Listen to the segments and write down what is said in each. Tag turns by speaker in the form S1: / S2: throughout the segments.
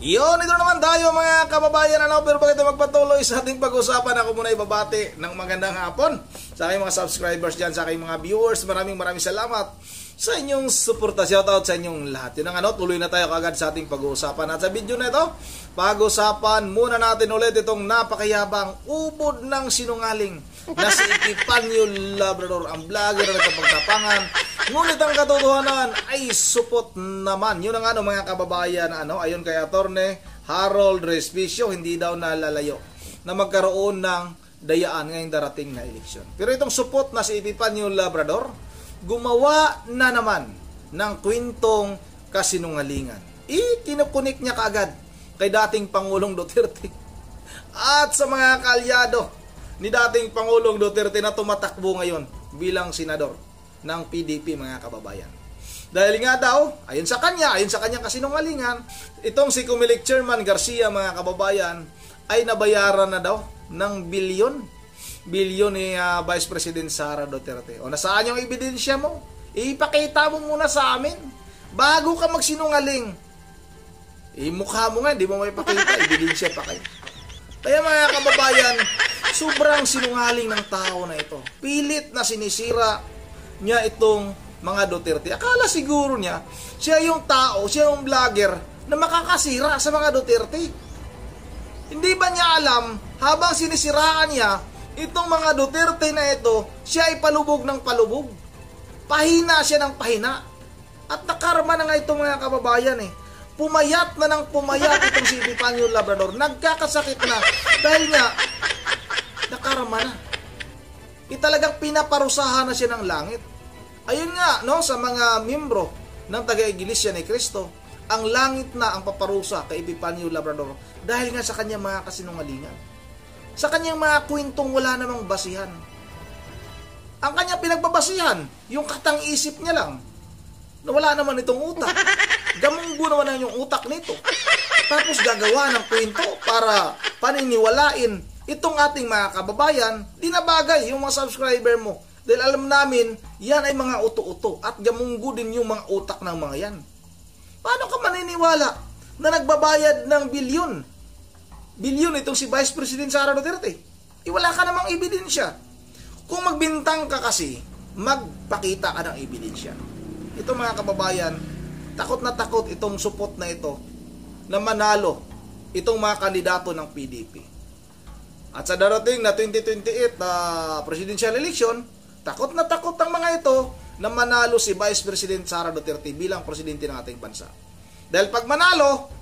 S1: Yun, ito naman tayo mga kababayan. Pero bakit magpatuloy sa ating pag-usapan, ako muna ibabati ng magandang hapon sa aking mga subscribers dyan, sa aking mga viewers. Maraming salamat sa inyong suporta. Shoutout sa inyong lahat. Yun ang tuloy na tayo kagad sa ating pag-uusapan. At sa video na ito, pag-usapan muna natin ulit itong napakayabang ubod ng sinungaling na si Epifanio Labrador, ang vlogger na nagkapagtapangan. Ngunit ang katotohanan ay supot naman. Yun ang mga kababayan, ayon kay Attorney Harold Respicio, hindi daw nalalayo na magkaroon ng dayaan ngayong darating na eleksyon. Pero itong supot na si Epifanio Labrador, gumawa na naman ng kwentong kasinungalingan. Kinukunik niya kaagad kay dating Pangulong Duterte at sa mga kaalyado ni dating Pangulong Duterte na tumatakbo ngayon bilang senador ng PDP, mga kababayan. Dahil nga daw, ayon sa kanyang kasinungalingan, itong si Comelec Chairman Garcia, mga kababayan, ay nabayaran na daw ng bilyon ni Vice President Sara Duterte. O nasaan yung ebidensya mo? Ipakita mo muna sa amin bago ka magsinungaling. Mukha mo nga, di mo may pakita, ebidensya pa kayo. Kaya mga kababayan, sobrang sinungaling ng tao na ito. Pilit na sinisira niya itong mga Duterte. Akala siguro niya, siya yung tao, siya yung vlogger na makakasira sa mga Duterte. Hindi ba niya alam, habang sinisiraan niya itong mga Duterte na ito, siya ay palubog ng palubog. Pahina siya ng pahina. At nakarma na nga itong mga kababayan Pumayat na ng pumayat itong si Epifanio Labrador. Nagkakasakit na dahil nga nakarma na. Talagang pinaparusahan na siya ng langit. Ayun nga, sa mga miyembro ng taga-Iglesia ni Cristo, ang langit na ang paparusa kay Epifanio Labrador dahil nga sa kanyang mga kasinungalingan. Sa kanyang mga kwentong wala namang basihan. Ang kanyang pinagbabasihan, yung katang-isip niya lang, na wala naman itong utak. Gamunggo naman yung utak nito. Tapos gagawa ng kwento para paniniwalain itong ating mga kababayan. Di na bagay yung mga subscriber mo. Dahil alam namin, yan ay mga uto-uto. At gamunggo din yung mga utak ng mga yan. Paano ka maniniwala na nagbabayad ng bilyon? Bilyon itong si Vice President Sara Duterte. Wala ka namang ebidensya. Kung magbintang ka kasi, magpakita ka ng ebidensya. Ito mga kababayan, takot na takot itong supot na ito na manalo itong mga kandidato ng PDP. At sa darating na 2028 presidential election, takot na takot ang mga ito na manalo si Vice President Sara Duterte bilang presidente ng ating bansa. Dahil pag manalo,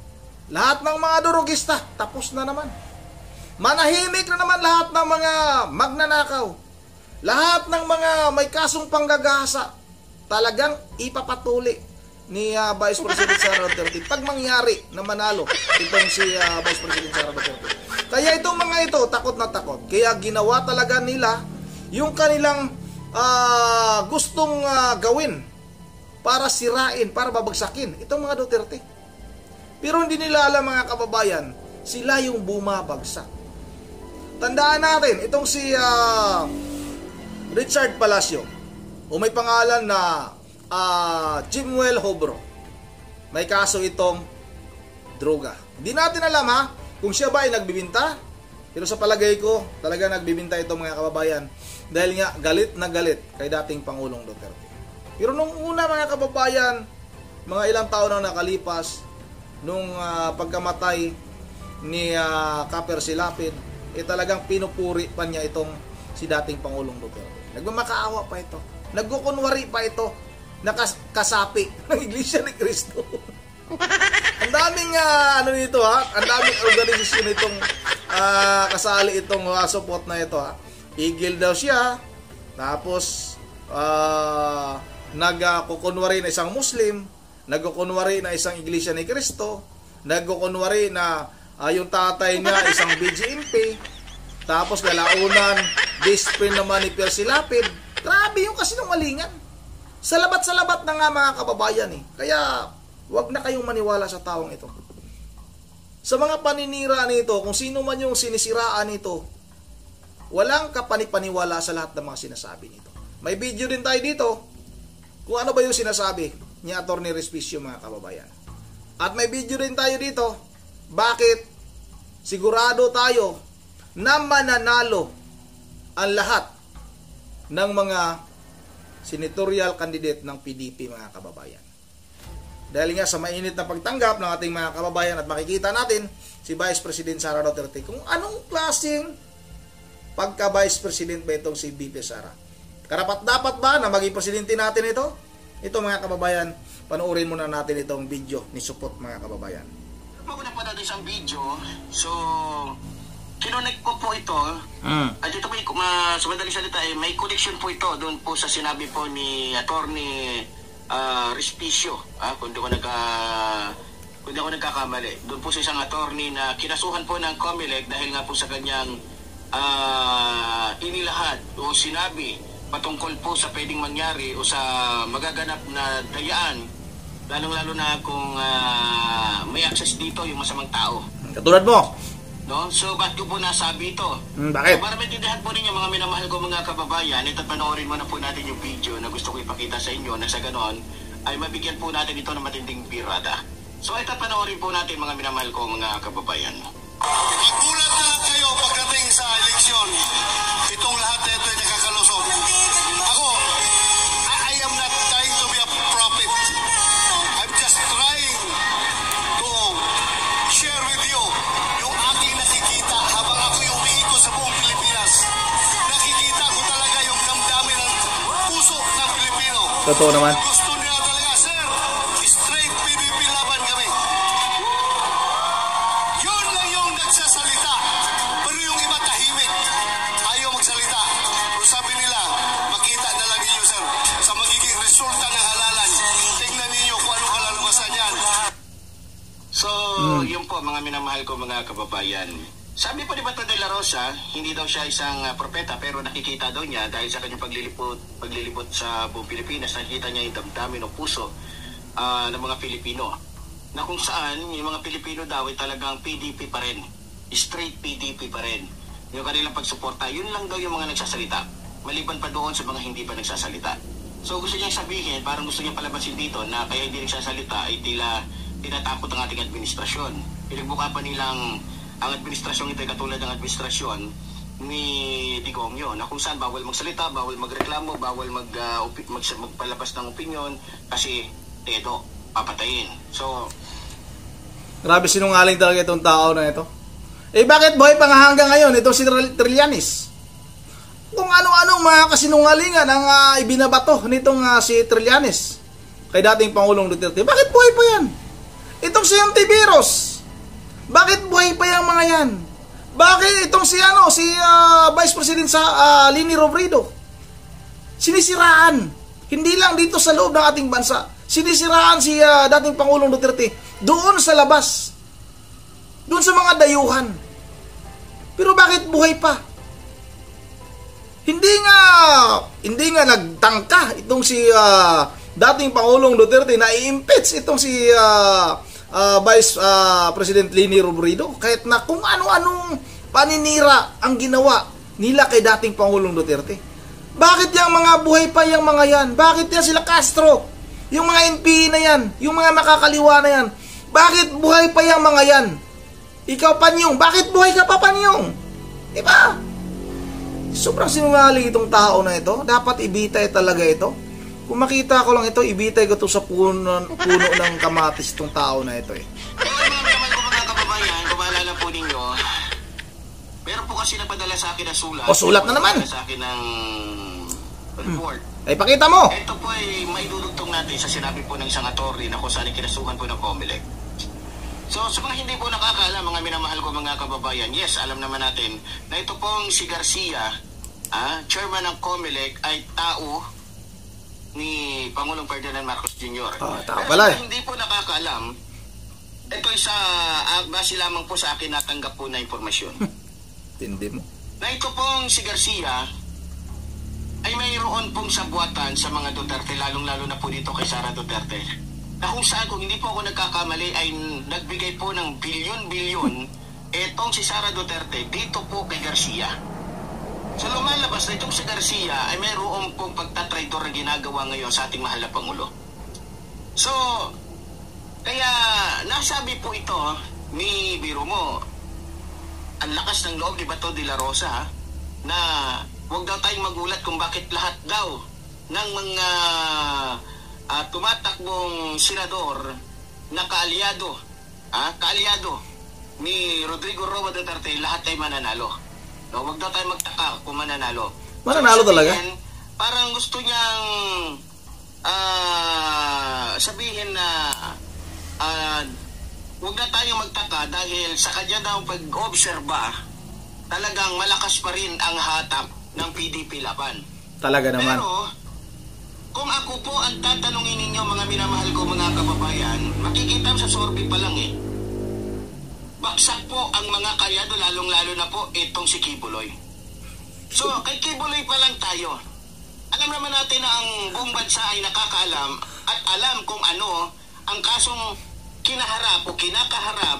S1: lahat ng mga durugista, tapos na naman. Manahimik na naman lahat ng mga magnanakaw. Lahat ng mga may kasong panggagahasa, talagang ipapatuli ni Vice President Sara Duterte pag mangyari na manalo itong si Vice President Sara Duterte. Kaya itong mga ito, takot na takot. Kaya ginawa talaga nila yung kanilang gustong gawin para sirain, para babagsakin itong mga Duterte. Pero hindi nila alam, mga kababayan, sila yung bumabagsak. Tandaan natin, itong si Richard Palacio, o may pangalan na Jimuel Hobro, may kaso itong droga. Hindi natin alam kung siya ba ay nagbibinta, pero sa palagay ko talaga nagbibinta itong mga kababayan dahil nga galit na galit kay dating Pangulong Duterte. Pero nung una, mga kababayan, mga ilang taon na nakalipas nung pagkamatay ni Kaper Silapid, talagang pinupuri pa niya itong si dating Pangulong Duterte. Nagmamakaawa pa ito. Nagkukunwari pa ito na kasapi ng Iglesia ni Cristo. Ang daming nito ang daming organisasyon itong kasali itong supot na ito Igil daw siya, tapos nagkukunwari na isang Muslim, nagkukunwari na isang Iglesia ni Cristo, nagkukunwari na yung tatay niya isang BGMP, tapos galaunan discipline naman ni Pierre Silapid. Grabe yung kasinungalingan. Salabat na nga, mga kababayan Kaya wag na kayong maniwala sa taong ito. Sa mga paninira nito, kung sino man yung sinisiraan nito, walang kapanipaniwala sa lahat ng mga sinasabi nito. May video din tayo dito kung ano ba yung sinasabi ni Attorney Respicio, mga kababayan. At may video din tayo dito bakit sigurado tayo na mananalo ang lahat ng mga senatorial candidate ng PDP, mga kababayan. Dahil nga sa mainit na pagtanggap ng ating mga kababayan at makikita natin si Vice President Sara Duterte kung anong klaseng pagka-Vice President ba itong si VP Sara. Karapat-dapat ba na maging presidente natin ito? Ito, mga kababayan, panoorin muna natin itong video ni Supot, mga kababayan.
S2: Maguna pa natin isang video. So, kinonect ko po ito. At ito po, sa madaling salita, may connection po ito doon po sa sinabi po ni Attorney Respicio. Kung di ko nagkakamali. Doon po sa isang attorney na kinasuhan po ng COMELEC dahil nga po sa kanyang inilahad o sinabi patungkol po sa pwedeng mangyari o sa magaganap na dayaan, lalong-lalo na kung may access dito yung masamang tao.
S1: Katulad mo.
S2: No? So, ba't ko po nasabi ito?
S1: Bakit?
S2: So, para maintindihan po ninyo, mga minamahal ko mga kababayan, ito panoorin mo na po natin yung video na gusto ko ipakita sa inyo na sa ganon ay mabigyan po natin ito ng matinding birada. So, ito panoorin po natin, mga minamahal ko mga kababayan.
S3: Magulat na lang kayo pagdating sa eleksyon. Itong lahat na ito ay nakakalusot. Ako, I am not trying to be a prophet. I'm just trying to share with you yung aking nakikita habang ako yung umiikot sa buong Pilipinas. Nakikita ko talaga yung damdamin ng puso ng Pilipino.
S1: Totoo naman.
S3: Gusto nila talaga, sir, straight PDP laban kami. Yun lang yung nagsasalita. Pero yung iba tahimik. Ayaw magsalita. Pero sabi nila, makita na lang ninyo, sir, sa magiging resulta ng halalan. Tingnan ninyo kung anong kalalabasan yan.
S2: So, yun po, mga minamahal ko mga kababayan. Sabi po ni Bato de la Rosa, hindi daw siya isang propeta, pero nakikita daw niya dahil sa kanyang paglilipot sa buong Pilipinas, nakikita niya yung damdamin o puso ng mga Pilipino. Na kung saan, yung mga Pilipino daw ay talagang PDP pa rin. Straight PDP pa rin. Yung kanilang pagsuporta, yun lang daw yung mga nagsasalita. Maliban pa doon sa mga hindi pa nagsasalita. So gusto niyang sabihin, parang gusto niyang palabasin dito na kaya hindi nagsasalita ay tila tinatakot ang ating administrasyon. Pinagbuka pa nilang ang administrasyon ito ay katulad ng administrasyon ni Digongyo na kung saan bawal magsalita, bawal magreklamo, bawal magpalabas ng opinyon kasi tedo, papatayin. So,
S1: Grabe sinungaling talaga itong tao na ito. Eh bakit buhay pa nga hanggang ngayon itong si Trillanes? Kung ano-anong mga kasinungalingan ang ibinabato nitong si Trillanes kay dating Pangulong Duterte. Bakit buhay pa yan? Itong si Antivirus. Bakit buhay pa yung mga yan? Bakit itong si Vice President sa Leni Robredo? Sinisiraan. Hindi lang dito sa loob ng ating bansa. Sinisiraan si dating Pangulong Duterte doon sa labas. Doon sa mga dayuhan. Pero bakit buhay pa? Hindi nga nagtangka itong si dating Pangulong Duterte na i-impeach itong si Vice President Leni Robredo kahit na kung ano-anong paninira ang ginawa nila kay dating Pangulong Duterte. Bakit yung mga buhay pa yung mga yan? Bakit yan sila Castro? Yung mga NPA na yan, yung mga nakakaliwa na yan, bakit buhay pa yung mga yan? Ikaw, Panyong, bakit buhay ka pa, Panyong? Diba? Sobrang sinungaling itong tao na ito. Dapat ibitay talaga ito. Kung makita ko lang ito, ibitay ko ito sa puno ng kamatis itong tao na ito eh.
S2: Kaya mga kababayan, kung maalala po ninyo, meron po kasi napadala sa akin na sulat.
S1: O, sulat na naman.
S2: Sa akin ng report.
S1: Ay, pakita mo.
S2: Ito po ay maidudugtong natin sa sinabi po ng isang attorney na kung saan kinasuhan po ng COMELEC. So, sa mga hindi po nakakaalam, mga minamahal ko mga kababayan, yes, alam naman natin na ito pong si Garcia, chairman ng COMELEC, ay tao ni Pangulong Ferdinand Marcos Jr.
S1: Tao
S2: Pero
S1: pala
S2: sa hindi po nakakaalam, ito ay base lamang po sa akin natanggap po na informasyon.
S1: Tindi mo.
S2: Na ito pong si Garcia ay mayroon pong sabuatan sa mga Duterte, lalong-lalo na po dito kay Sara Duterte. Na kung saan, kung hindi po ako nagkakamali, ay nagbigay po ng bilyon-bilyon etong si Sara Duterte dito po kay Garcia. So lumalabas na itong si Garcia ay mayroon pong pagtatraitor na ginagawa ngayon sa ating mahal na Pangulo. So, kaya nasabi po ito biro mo, ang lakas ng loob ni Bato de la Rosa, ha, na huwag daw tayong magulat kung bakit lahat daw ng mga tumatakbong senador na kaalyado ni Rodrigo Roa Duterte, lahat ay mananalo. No, huwag daw tayong magtaka kung mananalo.
S1: Mananalo talaga?
S2: Parang gusto niyang sabihin na huwag na tayong magtaka dahil sa kanya daw pag-obserba, talagang malakas pa rin ang hatak ng PDP laban.
S1: Talaga naman.
S2: Pero, kung ako po ang tatanungin ninyo, mga minamahal ko mga kababayan, makikita sa survey pa lang baksak po ang mga kalyado, lalong-lalo na po itong si Kibuloy. So, kay Kibuloy pa lang tayo. Alam naman natin na ang buong bansa ay nakakaalam at alam kung ano ang kasong kinaharap o kinakaharap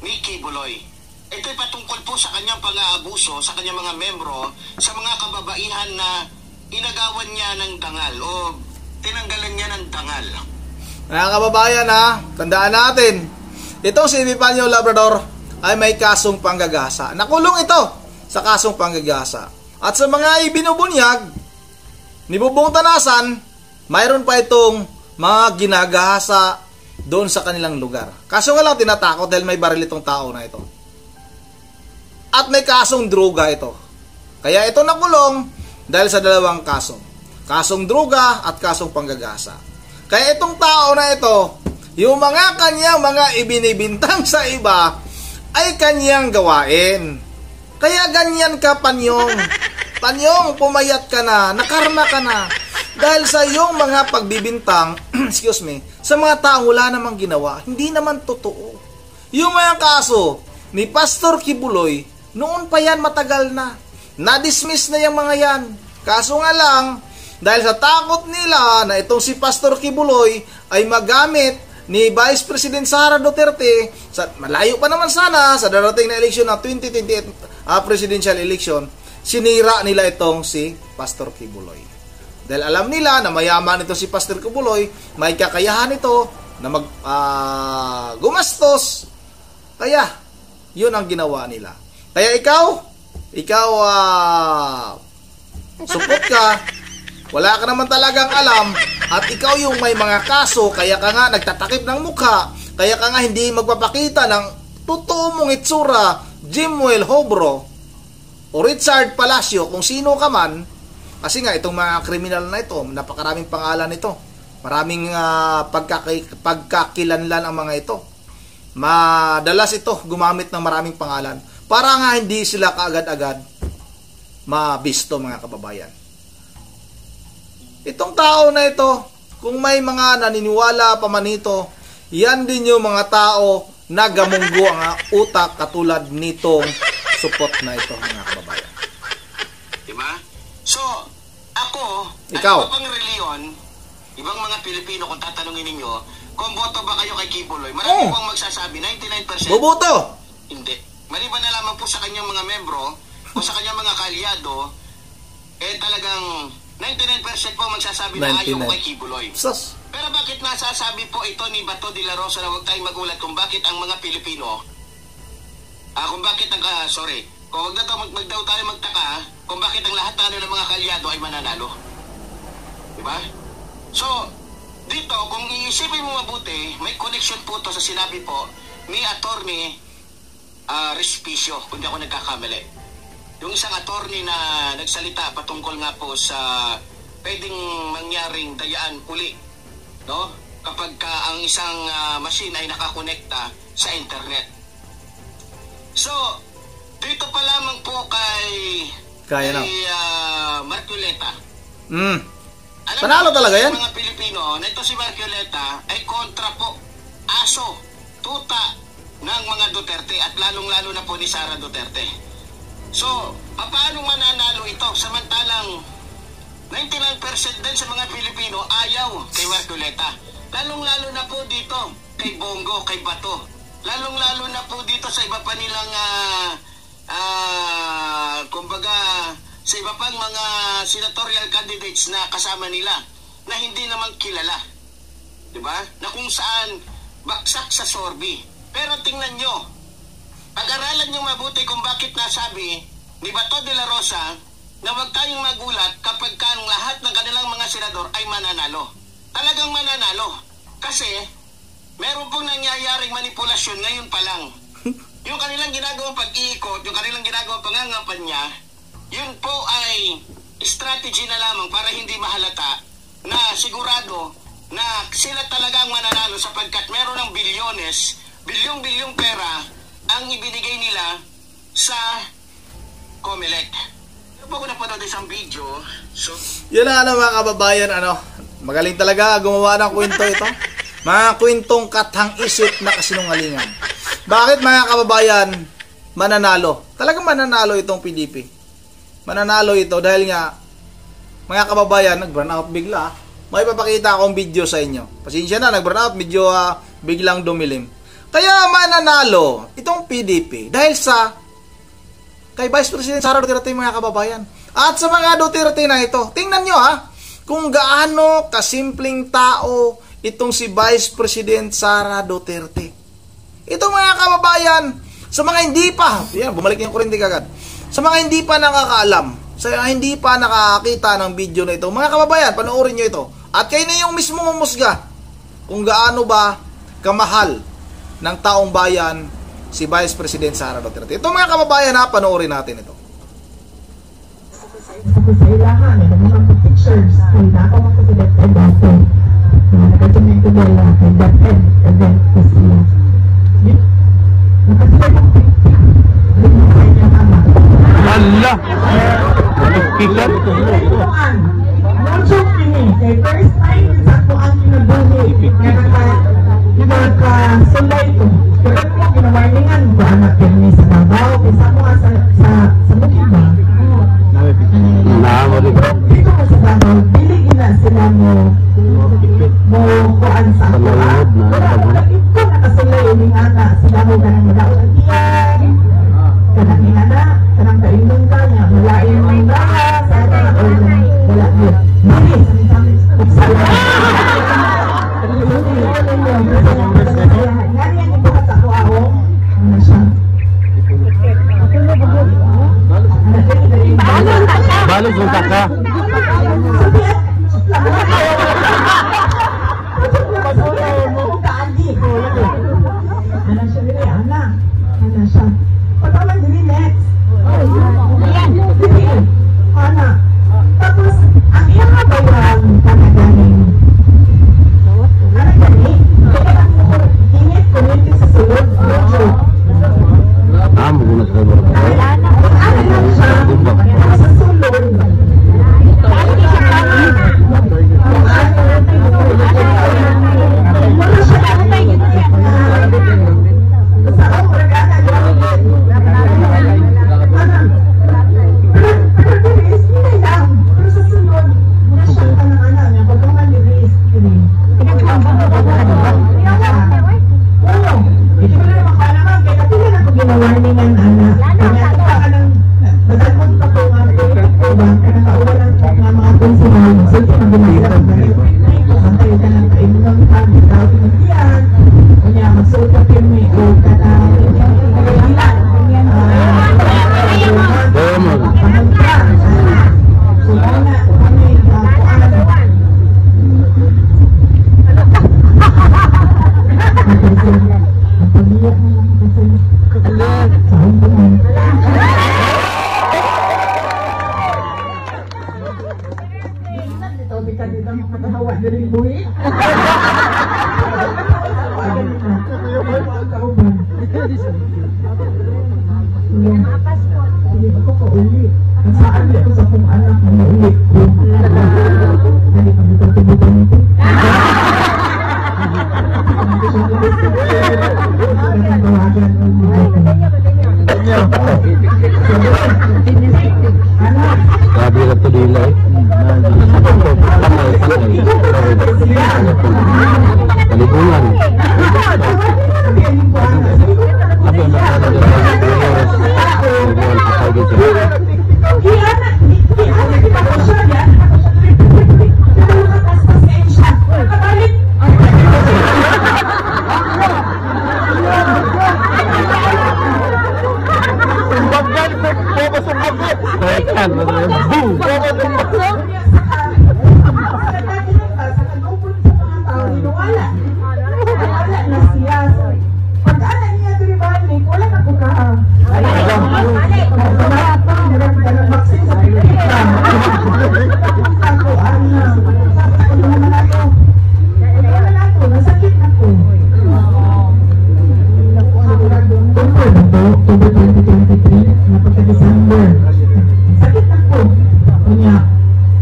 S2: ni Kibuloy. Ito'y patungkol po sa kanyang pang-aabuso sa kanyang mga membro, sa mga kababaihan na inagawan niya ng dangal o tinanggalan niya ng dangal.
S1: Mga kababayan, tandaan natin, itong si Epifanio Labrador ay may kasong panggagasa. Nakulong ito sa kasong panggagasa. At sa mga ibinubunyag ni Bubong Tanasan, mayroon pa itong mga ginagahasa doon sa kanilang lugar. Kaso nga lang tinatakot dahil may baril itong tao na ito. At may kasong droga ito. Kaya ito nakulong dahil sa dalawang kaso. Kasong droga at kasong panggagasa. Kaya itong tao na ito, yung mga kanyang mga ibinibintang sa iba ay kanyang gawain. Kaya ganyan ka, Panyong. Panyong, pumayat ka na, nakarma ka na. Dahil sa iyong mga pagbibintang, excuse me, sa mga taong wala namang ginawa, hindi naman totoo. Yung mga kaso ni Pastor Kibuloy, noon pa yan matagal na. Na-dismiss na yung mga yan. Kaso nga lang, dahil sa takot nila na itong si Pastor Kibuloy ay magamit ni Vice President Sara Duterte, malayo pa naman sana sa darating na eleksyon na 2028 presidential election, sinira nila itong si Pastor Kibuloy. Dahil alam nila na mayaman ito si Pastor Kibuloy, may kakayahan ito na gumastos. Kaya, yun ang ginawa nila. Kaya ikaw supot ka, wala ka naman talagang alam, at ikaw yung may mga kaso, kaya ka nga nagtatakip ng mukha, kaya ka nga hindi magpapakita ng totoo mong itsura, Jimwell Hobro o Richard Palacio, kung sino ka man. Kasi nga itong mga kriminal na ito, napakaraming pangalan ito, maraming pagkakilanlan ang mga ito. Madalas ito gumamit ng maraming pangalan para nga hindi sila kaagad-agad mabisto, mga kababayan. Itong tao na ito, kung may mga naniniwala pa man ito, yan din yung mga tao na gamunggo ang utak katulad nitong supot na ito, mga kababayan.
S2: Diba? So, ako,
S1: ikaw,
S2: at ibang reliyon, ibang mga Pilipino, kung tatanungin ninyo, kung boto ba kayo kay Kibuloy, marami pong magsasabi, 99%.
S1: Boboto!
S2: Hindi. Maliban na lamang po sa kanyang mga membro, o sa kanyang mga kaalyado, talagang 99% po magsasabi na ayaw kay Kibuloy.
S1: Sus.
S2: Pero bakit nasasabi po ito ni Bato de la Rosa na huwag tayong magulat kung bakit ang mga Pilipino, kung bakit kung wag daw tayo magtaka, kung bakit ang lahat ng mga kaalyado ay mananalo. Diba? So, dito, kung iisipin mo mabuti, may connection po to sa sinabi po ni Attorney Respicio, kung di ako nagkakamali. Yung isang attorney na nagsalita patungkol nga po sa pwedeng mangyaring dayaan uli, no? Kapag ang isang machine ay nakakonekta sa internet. So, dito pa lamang po kay Marcoleta.
S1: Panalo talaga yan?
S2: Mga Pilipino, na ito si Marcoleta ay kontra po, aso, tuta ng mga Duterte at lalong-lalo na po ni Sara Duterte. So, paano mananalo ito? Samantalang 99% din sa mga Pilipino ayaw kay Marcoleta. Lalong-lalo na po dito kay Bongo, kay Bato. Lalong-lalo na po dito sa iba pa nilang kumbaga sa iba pang mga senatorial candidates na kasama nila na hindi naman kilala. Diba? Na kung saan baksak sa sorbi. Pero tingnan nyo, pag-aralan nyo mabuti kung bakit nasabi ni Bato de la Rosa na huwag tayong magulat kapag ang lahat ng kanilang mga senador ay mananalo. Talagang mananalo. Kasi, meron pong nangyayaring manipulasyon ngayon pa lang. Yung kanilang ginagawang pag-iikot, yung kanilang ginagawang pangangampanya, yun po ay strategy na lamang para hindi mahalata na sigurado na sila talagang mananalo sapagkat meron ng bilyones, bilyong-bilyong pera ang ibinigay nila sa COMELEC. Ano po ko napanood isang video? So,
S1: yun na mga kababayan, magaling talaga gumawa ng kwento ito. Mga kwentong katang isip na kasinungalingan. Bakit mga kababayan mananalo? Talagang mananalo itong PDP. Mananalo ito dahil nga, mga kababayan, nag-burn out bigla. May papakita akong video sa inyo. Pasensya na, nag-burn out, medyo biglang dumilim. Kaya mananalo itong PDP dahil sa kay Vice President Sara Duterte mga kababayan. At sa mga Duterte na ito, tingnan nyo kung gaano kasimpleng tao itong si Vice President Sara Duterte. Ito mga kababayan, sa mga hindi pa, bumalik yung kurente kagad. Sa mga hindi pa nakakaalam, sa mga hindi pa nakakita ng video na ito, mga kababayan, panoorin nyo ito. At kayo na yung mismo umusga kung gaano ba kamahal ng taong bayan si Vice President Sara Duterte. Ito mga kababayan panoorin natin ito.
S4: Sa ilahan, mga pictures, ay nako mga president ay dati. Nagkatuming ko nila, ay dati, event ko siya. Nakasilag ang picture. Rinasay niya mama.
S5: Wala! Nagkikat?
S4: No joke ini. Kay first time, sa ako ang pinabuli. Nagkasulay ko. Pero po, ginawarningan ko anak yun sa Davao. Kaysa mo sa bukid ba? Dito mo sa Davao, dili ina sila mo kuan sa ako. Wala ito nakasulay yung anak. Sila mo ganang madaot ang iyan. Kanang inana, kanang kainong ka niya. Wala yung daya. Sa akin, wala yun. Dili, sa
S5: Balos yung taka.
S4: Tapos, ang iyang kabayan, kanaganing
S5: yan. Boom!
S4: October 2023, napagka-December. Sakit na po. Kunya,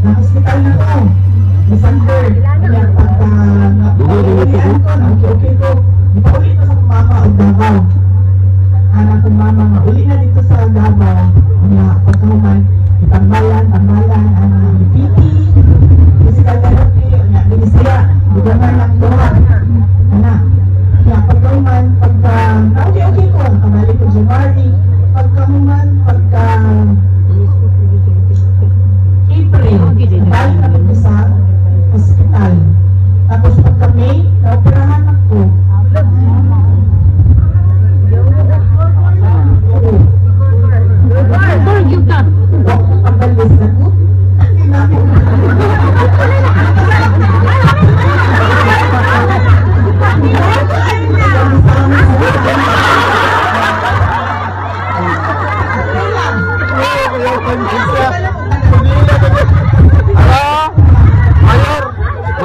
S4: na-hospital na ko. December. Kunya, pagka na-uwian ko, na-okay ko. Di pa uli ito sa mama o Davao. Anak kong mama nga, uli na dito sa Davao. Kunya, pagkahuman, itambalan, piti, physical therapy, kunya, binisaya, bigaman lang doon. Anak. Kaya pagkahuman, pagka na-okay ko, kamali ko January, pagkahuman, pagka April, balik na ko sa hospital. Tapos pagka May, naoperahan ako. Huwag ko pagalis na ko. Hindi na ako.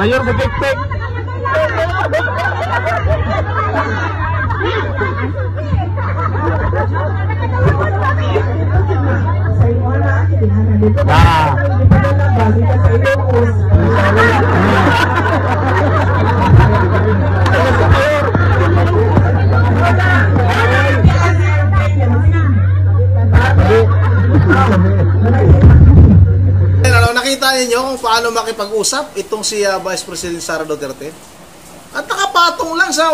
S5: Mayor sa pek-pek.
S4: Sa inyo na, kailangan dito. Hindi pa nalabas, ito sa Ilocos.
S1: Nakita niyo kung paano makipag-usap itong si Vice President Sara Duterte. At nakapatong lang sa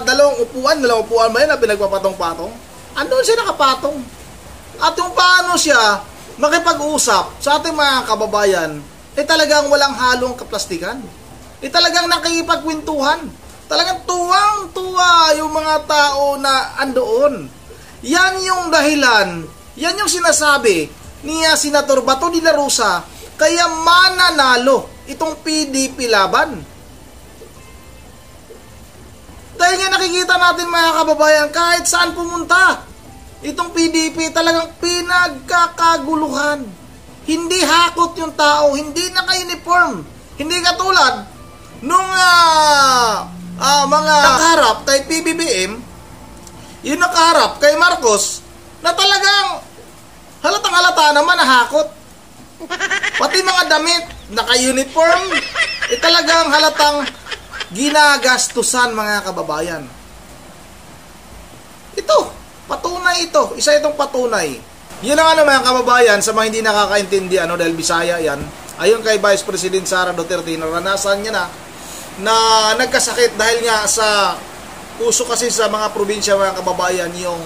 S1: dalawang upuan ba yan na pinagpapatong-patong? Andun siya nakapatong. At yung paano siya makipag-usap sa ating mga kababayan, talagang walang halong kaplastikan. Talagang nakikipagkwentuhan. Talagang tuwang-tuwa yung mga tao na andoon. Yan yung dahilan, yan yung sinasabi ni Senator Bato de la Rosa, kaya mananalo itong PDP laban. Dahil nga nakikita natin mga kababayan, kahit saan pumunta, itong PDP talagang pinagkakaguluhan. Hindi hakot yung tao, hindi naka-uniform. Hindi katulad nung mga nakaharap kay PBBM, yung nakaharap kay Marcos, na talagang halatang halata naman nahakot. Pati mga damit, naka-uniform, talagang halatang ginagastusan mga kababayan. Ito, patunay ito. Isa itong patunay. Yun ang mga kababayan, sa mga hindi nakakaintindi, dahil Bisaya yan, ayon kay Vice President Sara Duterte, naranasan niya na nagkasakit dahil nga sa puso kasi sa mga probinsya mga kababayan, yung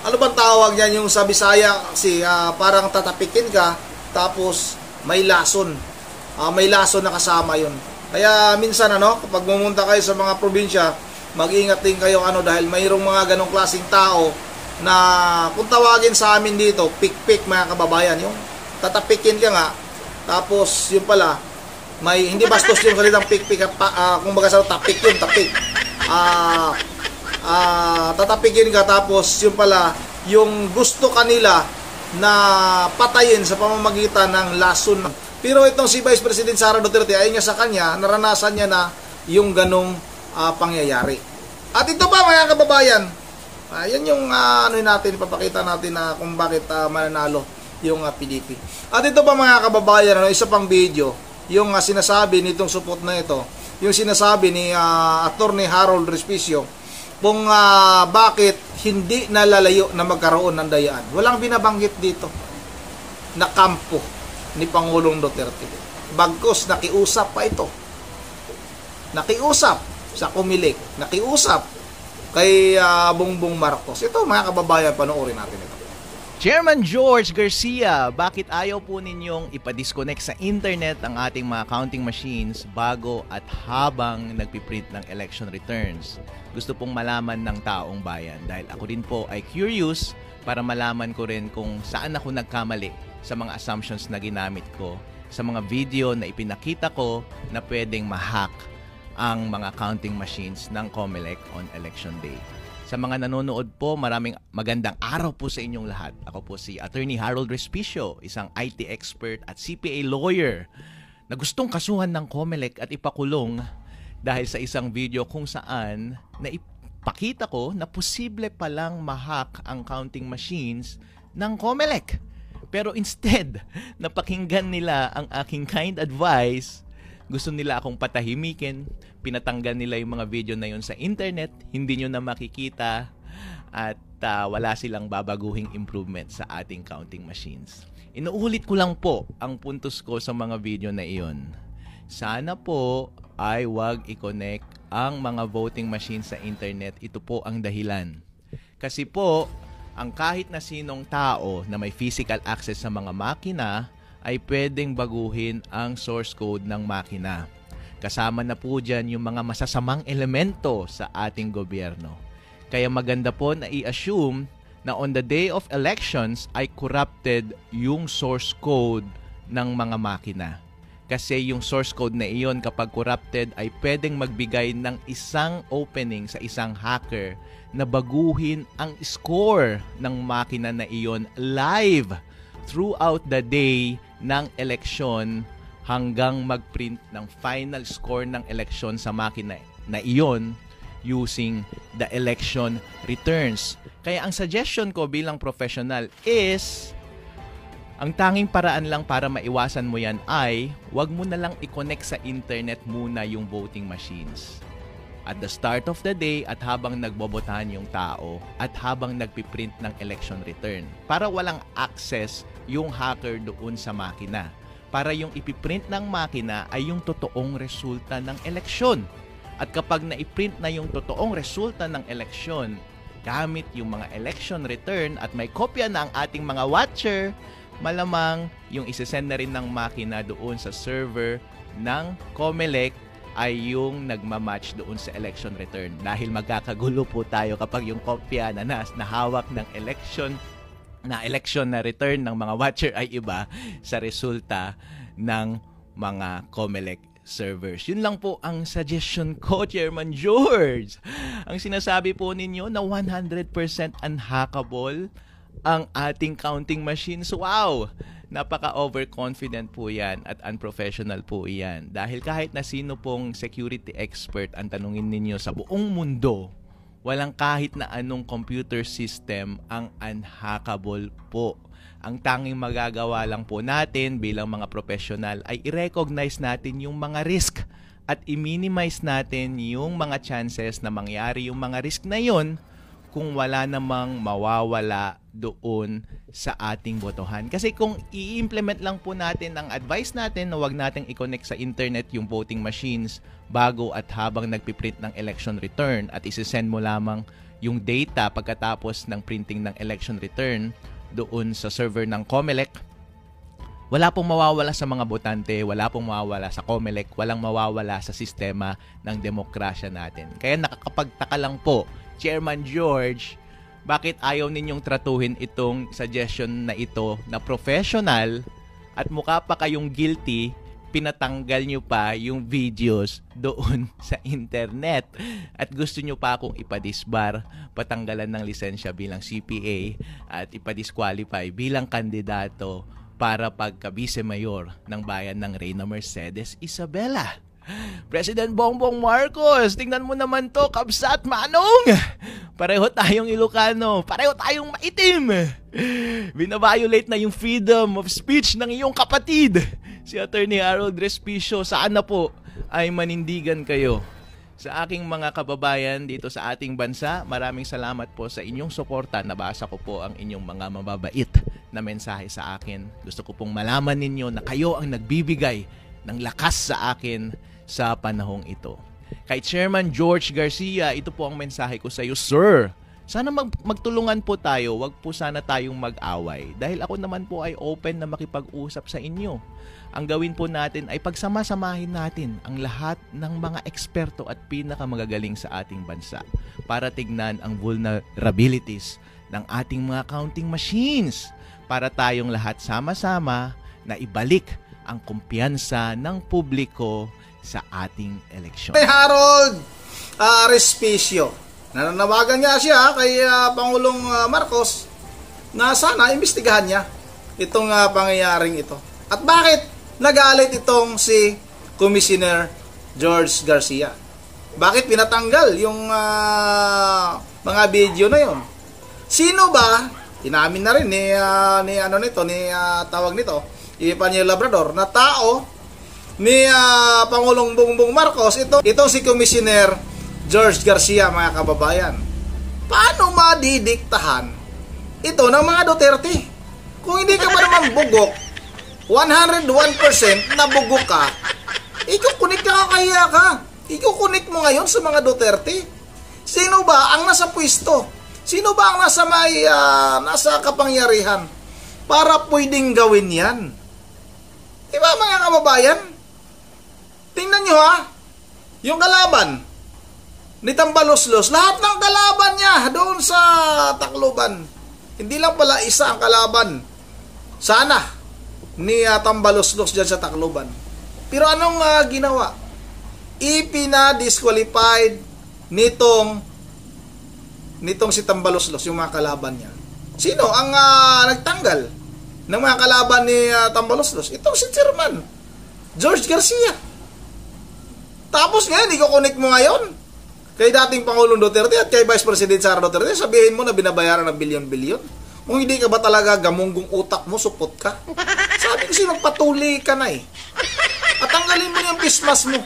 S1: ano bang tawag niyan, yung sa Bisaya kasi parang tatapikin ka tapos may lason. May lason na kasama yun. Kaya minsan kapag pumunta kayo sa mga probinsya, mag-ingat din kayo dahil mayroong mga ganong klaseng tao na kung tawagin sa amin dito, pik-pik mga kababayan. Yung tatapikin ka nga, tapos yung pala, may hindi bastos yung salitang pik-pik, kung baga sa tapik yun, tapik. Tatapikin ka tapos yung pala yung gusto kanila na patayin sa pamamagitan ng lason. Pero itong si Vice President Sara Duterte, ayon niya sa kanya, naranasan niya na yung ganong pangyayari. At ito pa mga kababayan, yan yung natin, ipapakita natin na kung bakit mananalo yung PDP. At ito pa mga kababayan, isa pang video, yung sinasabi nitong support na ito, yung sinasabi ni Attorney Harold Respicio, kung bakit hindi nalalayo na magkaroon ng dayaan. Walang binabanggit dito na kampo ni Pangulong Duterte. Bagkus, nakiusap pa ito. Nakiusap sa Comelec. Nakiusap kay Bongbong Marcos. Ito mga kababayan, panoorin natin ito.
S6: Chairman George Garcia, bakit ayaw po ninyong ipadisconnect sa internet ang ating mga counting machines bago at habang nagpiprint ng election returns? Gusto pong malaman ng taong bayan dahil ako din po ay curious para malaman ko rin kung saan ako nagkamali sa mga assumptions na ginamit ko, sa mga video na ipinakita ko na pwedeng ma-hack ang mga counting machines ng COMELEC on Election Day. Sa mga nanonood po, maraming magandang araw po sa inyong lahat. Ako po si Attorney Harold Respicio, isang IT expert at CPA lawyer na gustong kasuhan ng COMELEC at ipakulong dahil sa isang video kung saan naipakita ko na posible palang ma-hack ang counting machines ng COMELEC. Pero instead, napakinggan nila ang aking kind advice, gusto nila akong patahimikin, pinatanggal nila yung mga video na yun sa internet, hindi nyo na makikita at wala silang babaguhing improvement sa ating counting machines. Inuulit ko lang po ang puntos ko sa mga video na iyon. Sana po ay wag i-connect ang mga voting machines sa internet. Ito po ang dahilan. Kasi po, ang kahit na sinong tao na may physical access sa mga makina ay pwedeng baguhin ang source code ng makina. Kasama na po dyan yung mga masasamang elemento sa ating gobyerno. Kaya maganda po na i-assume na on the day of elections ay corrupted yung source code ng mga makina. Kasi yung source code na iyon kapag corrupted ay pwedeng magbigay ng isang opening sa isang hacker na baguhin ang score ng makina na iyon live throughout the day ng eleksyon hanggang mag-print ng final score ng eleksyon sa makina na iyon using the election returns. Kaya ang suggestion ko bilang professional is ang tanging paraan lang para maiwasan mo yan ay wag mo na lang i-connect sa internet muna yung voting machines. At the start of the day at habang nagbobotahan yung tao at habang nagpiprint ng election return para walang access yung hacker doon sa makina. Para yung ipiprint ng makina ay yung totoong resulta ng eleksyon. At kapag na-print na yung totoong resulta ng eleksyon, gamit yung mga election return at may kopya na ang ating mga watcher, malamang yung isesend na rin ng makina doon sa server ng COMELEC ay yung nagmamatch doon sa election return. Dahil magkakagulo po tayo kapag yung kopya na nahawak ng election na return ng mga watcher ay iba sa resulta ng mga COMELEC servers. Yun lang po ang suggestion ko, Chairman George. Ang sinasabi po ninyo na 100% unhackable ang ating counting machines. Wow! Napaka-overconfident po yan at unprofessional po yan. Dahil kahit na sino pong security expert ang tanungin ninyo sa buong mundo, walang kahit na anong computer system ang unhackable po. Ang tanging magagawa lang po natin bilang mga professional ay i-recognize natin yung mga risk at i-minimize natin yung mga chances na mangyari yung mga risk na yon kung wala namang mawawala doon sa ating botohan. Kasi kung i-implement lang po natin ang advice natin na wag nating i-connect sa internet yung voting machines bago at habang nagpiprint ng election return at isi-send mo lamang yung data pagkatapos ng printing ng election return doon sa server ng COMELEC, wala pong mawawala sa mga botante, wala pong mawawala sa COMELEC, walang mawawala sa sistema ng demokrasya natin. Kaya nakakapagtaka lang po, Chairman George, bakit ayaw ninyong tratuhin itong suggestion na ito na professional at mukha pa kayong guilty, pinatanggal nyo pa yung videos doon sa internet at gusto nyo pa akong ipadisbar, patanggalan ng lisensya bilang CPA at ipadisqualify bilang kandidato para pagka-vice mayor ng bayan ng Reyna Mercedes Isabela. President Bongbong Marcos, tingnan mo naman to, kabsat manong. Pareho tayong Ilocano, pareho tayong maitim. Binaviolate na yung freedom of speech ng iyong kapatid, si Attorney Harold Respicio. Sana po ay manindigan kayo. Sa aking mga kababayan dito sa ating bansa, maraming salamat po sa inyong suporta. Nabasa ko po ang inyong mga mababait na mensahe sa akin. Gusto ko pong malaman ninyo na kayo ang nagbibigay ng lakas sa akin sa panahong ito. Kay Chairman George Garcia, ito po ang mensahe ko sa iyo, sir. Sana magtulungan po tayo, wag po sana tayong mag-away. Dahil ako naman po ay open na makipag-usap sa inyo. Ang gawin po natin ay pagsama-samahin natin ang lahat ng mga eksperto at pinakamagagaling sa ating bansa para tignan ang vulnerabilities ng ating mga counting machines. para tayong lahat sama-sama na ibalik ang kumpiyansa ng publiko sa ating eleksyon.
S1: Kay Harold Respicio, nananawagan niya siya kay Pangulong Marcos na sana imbestigahan niya itong pangyayaring ito. At bakit nagalit itong si Commissioner George Garcia? Bakit pinatanggal yung mga video na yon? Sino ba? Inamin na rin tawag nito, Epanyo Labrador, na tao ni Pangulong Bongbong Marcos, itong si Commissioner George Garcia, mga kababayan. Paano madidiktahan ito ng mga Duterte? Kung hindi ka pa naman bugok, 101% na bugok ka, ikukunik ka, kaya ka. Ikukunik mo ngayon sa mga Duterte. Sino ba ang nasa pwesto? Sino ba ang nasa kapangyarihan para pwedeng gawin yan? Diba, mga kababayan? Tingnan nyo yung kalaban ni Tambaloslos, lahat ng kalaban niya doon sa Tacloban. Hindi lang pala isa ang kalaban sana ni Tambaloslos dyan sa Tacloban. Pero anong ginawa? Ipina-disqualified nitong si Tambaloslos, yung mga kalaban niya. Sino ang nagtanggal ng mga kalaban ni Tambaloslos? Itong si Chairman George Garcia. Tapos ngayon, iko-connect mo ngayon kay dating Pangulong Duterte at kay Vice President Sara Duterte, sabihin mo na binabayaran ng bilyon-bilyon. Kung hindi ka ba talaga gamunggong utak mo, supot ka. Sabi ko sa'yo, magpatuli ka na At tanggalin mo yung pismas mo.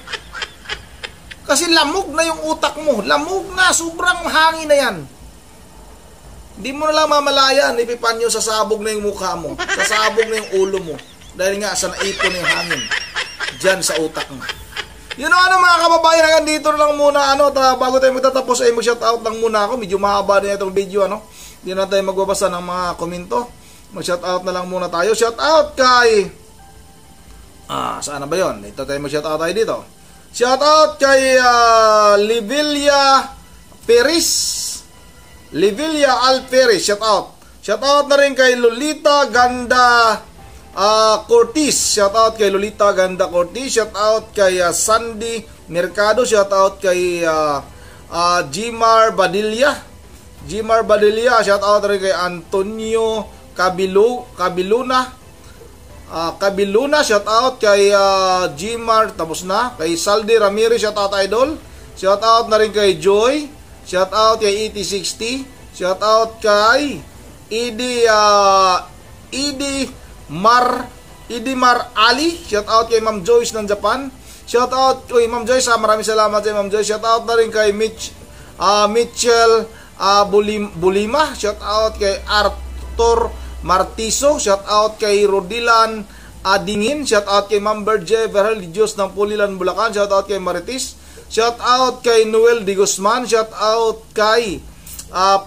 S1: Kasi lamog na yung utak mo. Lamog na, sobrang hangin na yan. Hindi mo na lang mamalayan, ipipanyo, sasabog na yung mukha mo. Sasabog na yung ulo mo. Dahil nga, sa naipon na yung hangin. Diyan sa utak mo. Yun mga kababayan, hanggang dito lang muna, bago tayo magtatapos, ay mag-shoutout lang muna ako. Medyo mahaba din itong video, Hindi na tayo magbabasa ng mga komento. Mag-shoutout na lang muna tayo. Shoutout kay, saan na ba yun? Ito tayo mag-shoutout tayo dito. Shoutout kay Livilia Perez. Livilia Alperes, shoutout. Shoutout na rin kay Lolita Ganda Cortez, shoutout kay Lolita Ganda Cortez, shoutout kay Sandy Mercado, shoutout kay Jimar Badilla, shoutout rin kay Antonio Cabiluna, shoutout kay Jimar, tapos na, kay Saldi Ramirez, shoutout idol, shoutout na rin kay Joy, shoutout kay ET60, shoutout kay Idimar Ali, shoutout kay Ma'am Joyce ng Japan, shoutout kay Ma'am Joyce, maraming salamat kay Ma'am Joyce, shoutout na rin kay Mitchell Bulima, shoutout kay Arthur Martiso, shoutout kay Rodilan Adingin, shoutout kay Ma'am Berje Verheligios ng Pulilan, Bulacan, shoutout kay Maritis, shoutout kay Noel Di Guzman, shoutout kay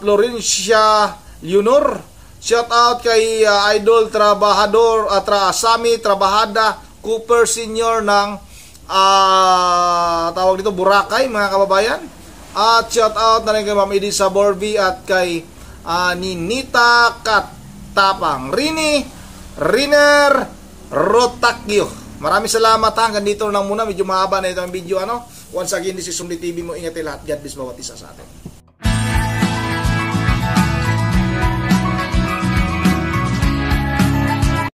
S1: Florencia Leonor, shoutout kay Idol Trabajador Sami Trabajada Cooper Senior ng tawag dito Boracay, mga kababayan. At shoutout na rin kay Ma'am Edith Saborbi at kay Ninita Katapang Riner Rotakyo. Maraming salamat hanggang dito lang muna. Medyo mahaba na itong video. Once again, this is Sumli TV mo. Ingat lahat. God bless bawat isa sa atin.